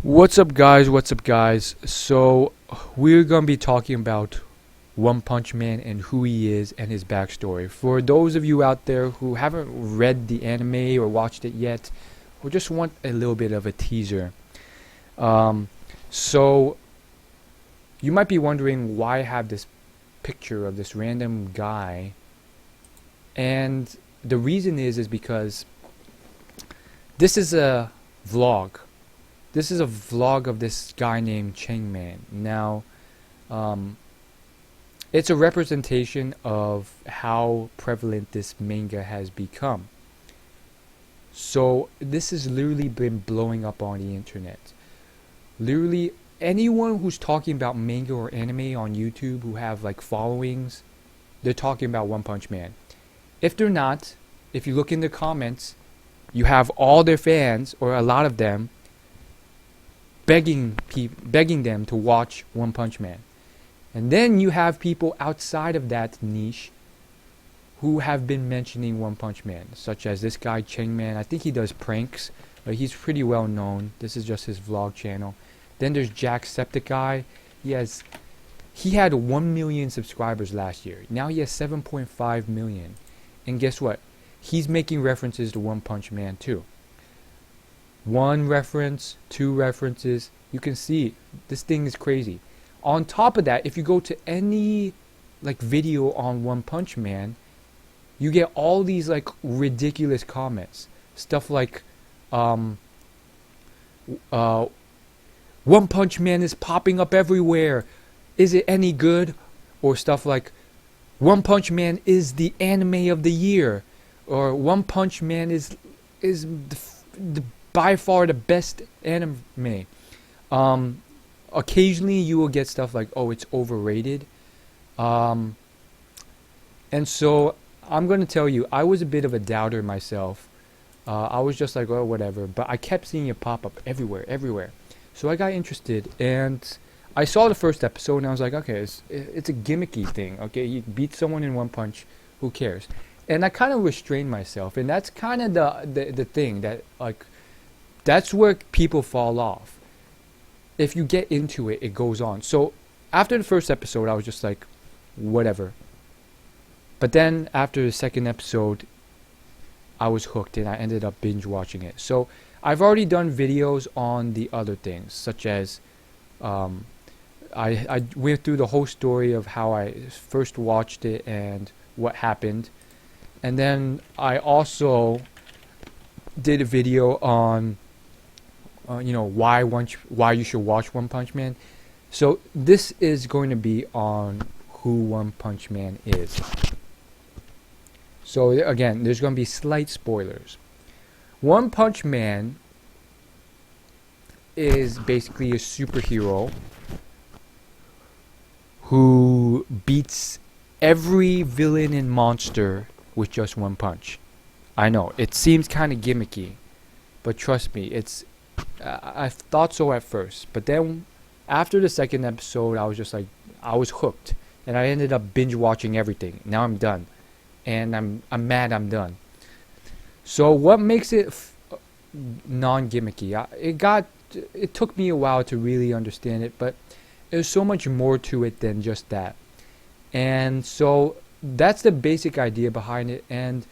What's up, guys? What's up, guys? So, we're gonna be talking about One Punch Man and who he is and his backstory. For those of you out there who haven't read the anime or watched it yet, or just want a little bit of a teaser, um, so you might be wondering why I have this picture of this random guy, and the reason is because this is a vlog. This is a vlog of this guy named Chang Man. Now, um, it's a representation of how prevalent this manga has become. So this has literally been blowing up on the internet. Literally, anyone who's talking about manga or anime on YouTube who have like followings, they're talking about One Punch Man. If they're not, if you look in the comments, you have all their fans, or a lot of them, begging them to watch One Punch Man. And then you have people outside of that niche who have been mentioning One Punch Man, such as this guy Chang Man. I think he does pranks, but he's pretty well known. This is just his vlog channel. Then there's Jacksepticeye. He had 1 million subscribers last year. Now he has 7.5 million. And guess what? He's making references to One Punch Man too. One reference, two references. You can see this thing is crazy. On top of that, if you go to any like video on One Punch Man, you get all these like ridiculous comments. Stuff like One Punch Man is popping up everywhere. Is it any good? Or stuff like One Punch Man is the anime of the year, or One Punch Man is the by far the best anime. Occasionally you will get stuff like, oh, it's overrated. And so I'm going to tell you, I was a bit of a doubter myself. I was just like, oh, whatever. But I kept seeing it pop up everywhere. So I got interested, and I saw the first episode, and I was like, okay, it's a gimmicky thing. Okay, you beat someone in one punch, who cares? And I kind of restrained myself, and that's kind of the thing that, like, that's where people fall off. If you get into it, it goes on. So after the first episode, I was just like, whatever. But then after the second episode, I was hooked, and I ended up binge watching it. So I've already done videos on the other things, such as I went through the whole story of how I first watched it and what happened. And then I also did a video on why you should watch One Punch Man. So this is going to be on who One Punch Man is. So again, there's going to be slight spoilers. One Punch Man is basically a superhero who beats every villain and monster with just one punch. I know, it seems kind of gimmicky, but trust me, I thought so at first, but then after the second episode, I was just like, I was hooked, and I ended up binge watching everything. Now I'm done, and I'm mad I'm done. So what makes it non-gimmicky? It took me a while to really understand it, but there's so much more to it than just that. And so that's the basic idea behind it. And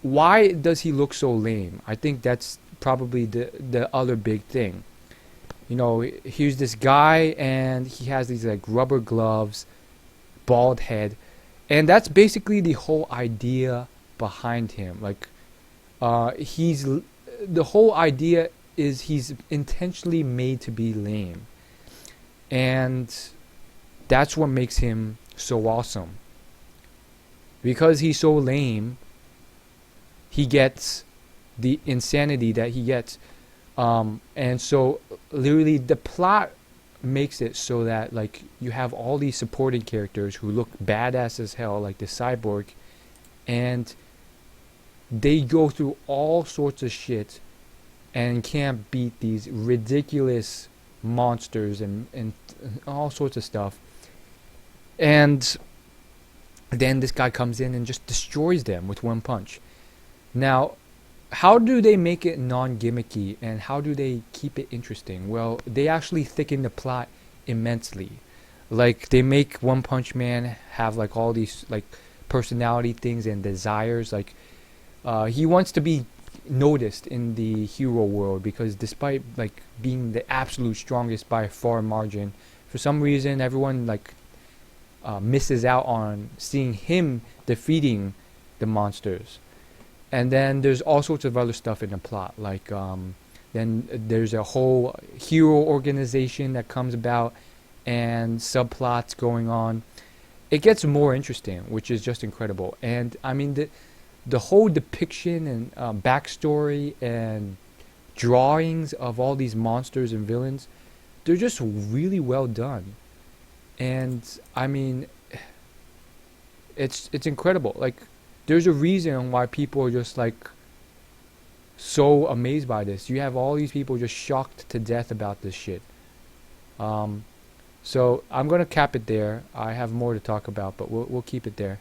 why does he look so lame? I think that's probably the other big thing. You know, here's this guy, and he has these like rubber gloves, bald head, and that's basically the whole idea behind him. Like, the whole idea is he's intentionally made to be lame, and that's what makes him so awesome. Because he's so lame, he gets the insanity that he gets, and so literally the plot makes it so that like you have all these supporting characters who look badass as hell, like the cyborg, and they go through all sorts of shit and can't beat these ridiculous monsters and all sorts of stuff. And then this guy comes in and just destroys them with one punch. Now, how do they make it non-gimmicky and how do they keep it interesting? Well, they actually thicken the plot immensely. Like they make One Punch Man have like all these like personality things and desires. Like he wants to be noticed in the hero world because despite like being the absolute strongest by a far margin, for some reason everyone like misses out on seeing him defeating the monsters. And then there's all sorts of other stuff in the plot, like then there's a whole hero organization that comes about and subplots going on. It gets more interesting, which is just incredible. And I mean the whole depiction and backstory and drawings of all these monsters and villains, they're just really well done. And I mean, it's incredible. Like, there's a reason why people are just like so amazed by this. You have all these people just shocked to death about this shit. So I'm gonna cap it there. I have more to talk about, but we'll keep it there.